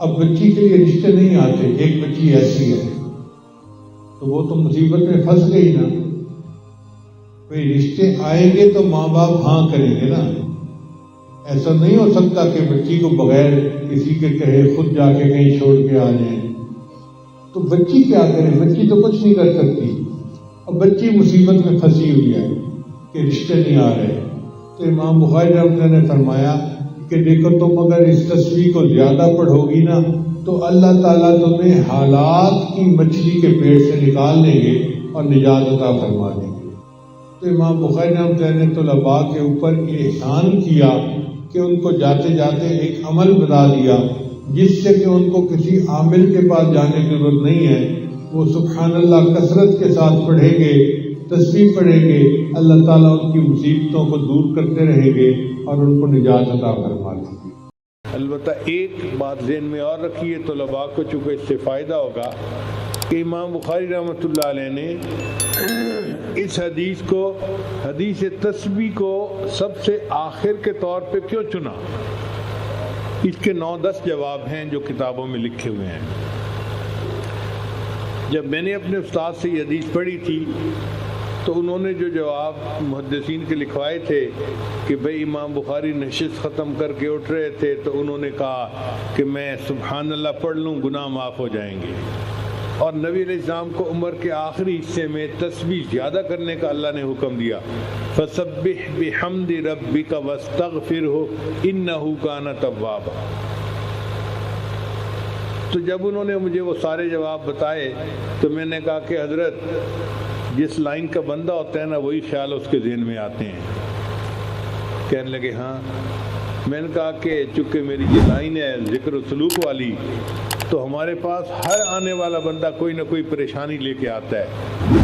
اب بچی کے لیے رشتے نہیں آتے، ایک بچی ایسی ہے تو وہ تو مصیبت میں پھنس گئی نا. بھئی رشتے آئیں گے تو ماں باپ ہاں کریں گے نا. ایسا نہیں ہو سکتا کہ بچی کو بغیر کسی کے کہے خود جا کے کہیں چھوڑ کے آ جائیں. تو بچی کیا کرے؟ بچی تو کچھ نہیں کر سکتی. اب بچی مصیبت میں پھنسی ہوئی ہے کہ رشتے نہیں آ رہے. تو امام بخاری رحمۃ اللہ نے فرمایا کہ دیکھو تم اگر اس تصویر کو زیادہ پڑھو گی نا تو اللہ تعالیٰ تمہیں حالات کی مچھلی کے پیٹ سے نکال دیں گے اور نجات عطا فرما دیں گے. تو امام بخاری رحمۃ اللہ نے طلباء کے اوپر یہ احسان کیا کہ ان کو جاتے جاتے ایک عمل بتا دیا جس سے کہ ان کو کسی عامل کے پاس جانے کی ضرورت نہیں ہے. وہ سبحان اللہ کثرت کے ساتھ پڑھیں گے، تسبیح پڑھیں گے، اللہ تعالیٰ ان کی مصیبتوں کو دور کرتے رہیں گے اور ان کو نجات عطا فرما دیں گے. البتہ ایک بات ذہن میں اور رکھیے طلباء کو، چونکہ اس سے فائدہ ہوگا، کہ امام بخاری رحمۃ اللہ علیہ نے اس حدیث کو، حدیث تسبیح کو سب سے آخر کے طور پہ کیوں چنا؟ اس کے 9-10 جواب ہیں جو کتابوں میں لکھے ہوئے ہیں. جب میں نے اپنے استاد سے یہ حدیث پڑھی تھی تو انہوں نے جو جواب محدثین کے لکھوائے تھے کہ بھئی امام بخاری نشست ختم کر کے اٹھ رہے تھے تو انہوں نے کہا کہ میں سبحان اللہ پڑھ لوں گناہ معاف ہو جائیں گے. اور نبی علیہ السلام کو عمر کے آخری حصے میں تسبیح زیادہ کرنے کا اللہ نے حکم دیا، فسبح بحمد ربک واستغفرہ انہ کان توابا. تو جب انہوں نے مجھے وہ سارے جواب بتائے تو میں نے کہا کہ حضرت جس لائن کا بندہ ہوتا ہے نا وہی خیال اس کے ذہن میں آتے ہیں. کہنے لگے ہاں. میں نے کہا کہ چونکہ میری یہ لائن ہے ذکر و سلوک والی تو ہمارے پاس ہر آنے والا بندہ کوئی نہ کوئی پریشانی لے کے آتا ہے،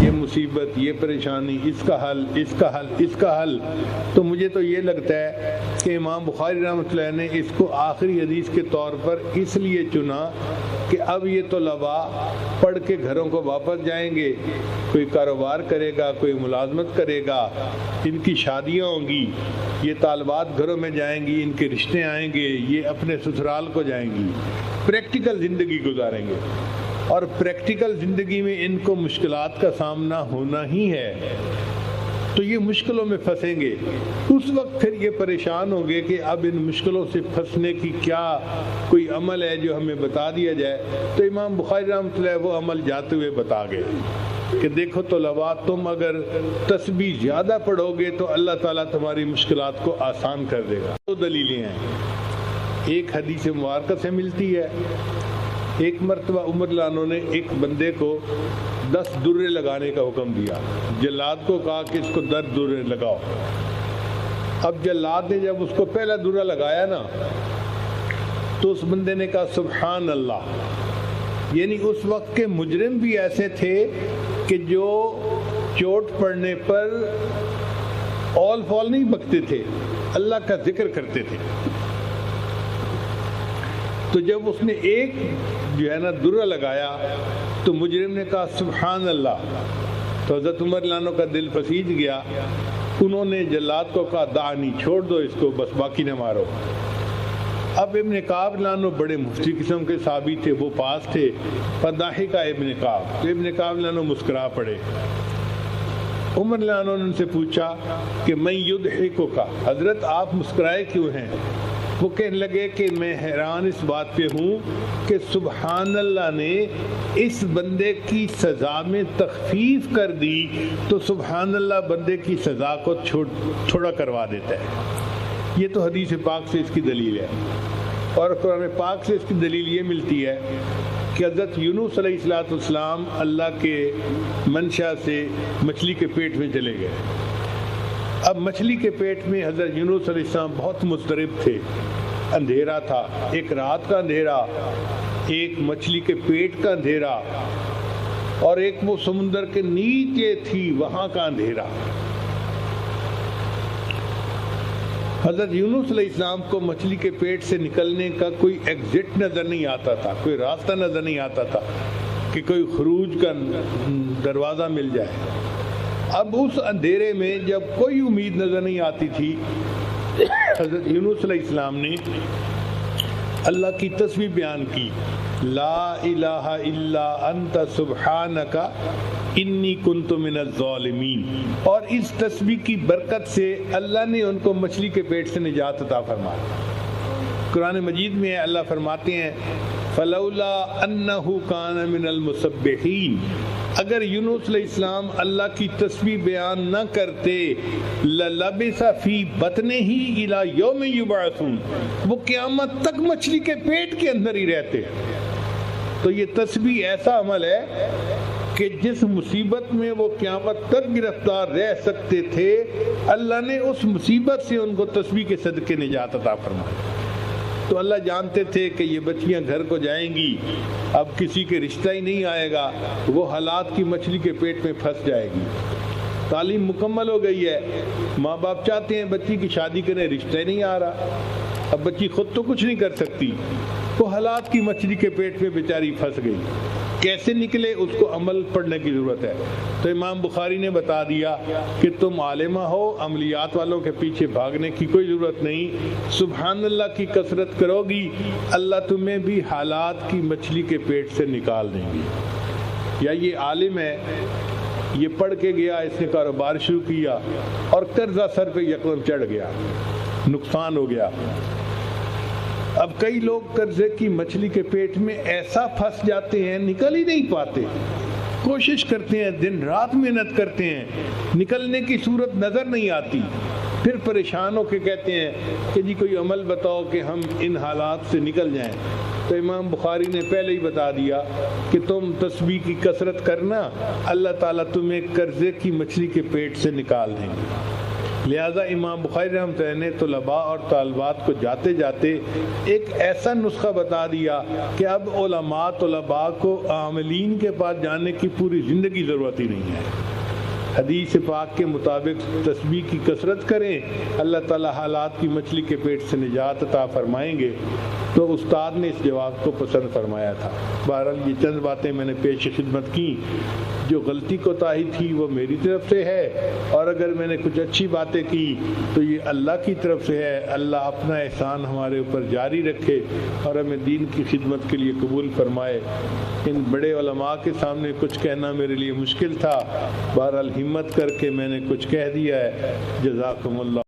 یہ مصیبت، یہ پریشانی، اس کا حل، اس کا حل، اس کا حل. تو مجھے تو یہ لگتا ہے کہ امام بخاری رحمۃ اللہ نے اس کو آخری حدیث کے طور پر اس لیے چنا کہ اب یہ طلباء پڑھ کے گھروں کو واپس جائیں گے، کوئی کاروبار کرے گا، کوئی ملازمت کرے گا، ان کی شادیاں ہوں گی، یہ طالبات گھروں میں جائیں گی، ان کے رشتے آئیں گے، یہ اپنے سسرال کو جائیں گی، پریکٹیکل زندگی گزاریں گے. اور پریکٹیکل زندگی میں ان کو مشکلات کا سامنا ہونا ہی ہے تو یہ مشکلوں میں پھنسیں گے. اس وقت پھر یہ پریشان ہوں گے کہ اب ان مشکلوں سے پھنسنے کی کیا کوئی عمل ہے جو ہمیں بتا دیا جائے. تو امام بخاری رحمۃ اللہ وہ عمل جاتے ہوئے بتا گئے کہ دیکھو طلباء تم اگر تسبیح زیادہ پڑھو گے تو اللہ تعالیٰ تمہاری مشکلات کو آسان کر دے گا. دو دلیلیں ہیں، ایک حدیث مبارکہ سے ملتی ہے. ایک مرتبہ عمر رضی اللہ عنہ نے ایک بندے کو 10 درے لگانے کا حکم دیا. جلاد کو کہا کہ اس کو 10 درے لگاؤ. اب جلاد نے جب اس کو پہلا درہ لگایا نا تو اس بندے نے کہا سبحان اللہ. یعنی اس وقت کے مجرم بھی ایسے تھے کہ جو چوٹ پڑنے پر اول فال نہیں بکتے تھے، اللہ کا ذکر کرتے تھے. تو جب اس نے ایک جو ہے نا درہ لگایا تو مجرم نے کہا سبحان اللہ. تو حضرت عمر رضی اللہ عنہ کا دل پسیج گیا. انہوں نے جلاد کو کہا دعنی، چھوڑ دو اس کو، بس باقی نہ مارو. اب ابن کعب رضی اللہ عنہ بڑے مفتی قسم کے صحابی تھے، وہ پاس تھے. فضحک ابن کعب، تو ابن کعب رضی اللہ عنہ مسکرا پڑے. عمر رضی اللہ عنہ نے ان سے پوچھا کہ من یضحکک، حضرت آپ مسکرائے کیوں ہیں؟ وہ کہنے لگے کہ میں حیران اس بات پہ ہوں کہ سبحان اللہ نے اس بندے کی سزا میں تخفیف کر دی تو سبحان اللہ بندے کی سزا کو تھوڑا کروا دیتا ہے. یہ تو حدیث پاک سے اس کی دلیل ہے. اور قرآن پاک سے اس کی دلیل یہ ملتی ہے کہ حضرت یونس علیہ السلام اللہ کے منشا سے مچھلی کے پیٹ میں چلے گئے. اب مچھلی کے پیٹ میں حضرت یونس علیہ السلام بہت مضطرب تھے. اندھیرا تھا، ایک رات کا اندھیرا، ایک مچھلی کے پیٹ کا اندھیرا، اور ایک وہ سمندر کے نیچے تھی وہاں کا اندھیرا. حضرت یونس علیہ السلام کو مچھلی کے پیٹ سے نکلنے کا کوئی ایگزٹ نظر نہیں آتا تھا، کوئی راستہ نظر نہیں آتا تھا کہ کوئی خروج کا دروازہ مل جائے. اب اس اندھیرے میں جب کوئی امید نظر نہیں آتی تھی، حضرت یونس علیہ السلام نے اللہ کی تسبیح بیان کی، لا الہ الا انت سبحانک انی کنت من الظالمین، اور اس تسبیح کی برکت سے اللہ نے ان کو مچھلی کے پیٹ سے نجات عطا فرمائی۔ قرآن مجید میں اللہ فرماتے ہیں فلولا انہ کان من المسبحین، اگر یونس علیہ السلام اللہ کی تسبیح بیان نہ کرتے للبث فی بطنہ الی یوم یبعثون، وہ قیامت تک مچھلی کے پیٹ کے اندر ہی رہتے۔ تو یہ تسبیح ایسا عمل ہے کہ جس مصیبت میں وہ قیامت تک گرفتار رہ سکتے تھے، اللہ نے اس مصیبت سے ان کو تسبیح کے صدقے نجات عطا فرمائی۔ تو اللہ جانتے تھے کہ یہ بچیاں گھر کو جائیں گی، اب کسی کے رشتہ ہی نہیں آئے گا، وہ حالات کی مچھلی کے پیٹ میں پھنس جائے گی۔ تعلیم مکمل ہو گئی ہے، ماں باپ چاہتے ہیں بچی کی شادی کریں، رشتہ ہی نہیں آ رہا، اب بچی خود تو کچھ نہیں کر سکتی، وہ حالات کی مچھلی کے پیٹ میں بیچاری پھنس گئی، کیسے نکلے اس کو عمل پڑھنے کی ضرورت ہے۔ تو امام بخاری نے بتا دیا کہ تم عالمہ ہو، عملیات والوں کے پیچھے بھاگنے کی کوئی ضرورت نہیں، سبحان اللہ کی کثرت کرو گی، اللہ تمہیں بھی حالات کی مچھلی کے پیٹ سے نکال دیں گے۔ یا یہ عالم ہے، یہ پڑھ کے گیا، اس نے کاروبار شروع کیا اور قرضہ سر پہ یکدم چڑھ گیا، نقصان ہو گیا۔ اب کئی لوگ قرضے کی مچھلی کے پیٹ میں ایسا پھنس جاتے ہیں، نکل ہی نہیں پاتے، کوشش کرتے ہیں، دن رات محنت کرتے ہیں، نکلنے کی صورت نظر نہیں آتی، پھر پریشان ہو کے کہتے ہیں کہ جی کوئی عمل بتاؤ کہ ہم ان حالات سے نکل جائیں۔ تو امام بخاری نے پہلے ہی بتا دیا کہ تم تسبیح کی کثرت کرنا، اللہ تعالیٰ تمہیں قرضے کی مچھلی کے پیٹ سے نکال دیں گے۔ لہٰذا امام بخاری رحمۃ اللہ نے طلباء اور طالبات کو جاتے جاتے ایک ایسا نسخہ بتا دیا کہ اب علماء طلباء کو عاملین کے پاس جانے کی پوری زندگی ضرورت ہی نہیں ہے۔ حدیث پاک کے مطابق تسبیح کی کثرت کریں، اللہ تعالیٰ حالات کی مچھلی کے پیٹ سے نجات عطا فرمائیں گے۔ تو استاد نے اس جواب کو پسند فرمایا تھا۔ بہرحال یہ چند باتیں میں نے پیش خدمت کی، جو غلطی کوتاہی تھی وہ میری طرف سے ہے، اور اگر میں نے کچھ اچھی باتیں کی تو یہ اللہ کی طرف سے ہے۔ اللہ اپنا احسان ہمارے اوپر جاری رکھے اور ہمیں دین کی خدمت کے لیے قبول فرمائے۔ ان بڑے علماء کے سامنے کچھ کہنا میرے لیے مشکل تھا، بہرحال ہمت کر کے میں نے کچھ کہہ دیا ہے۔ جزاکم اللہ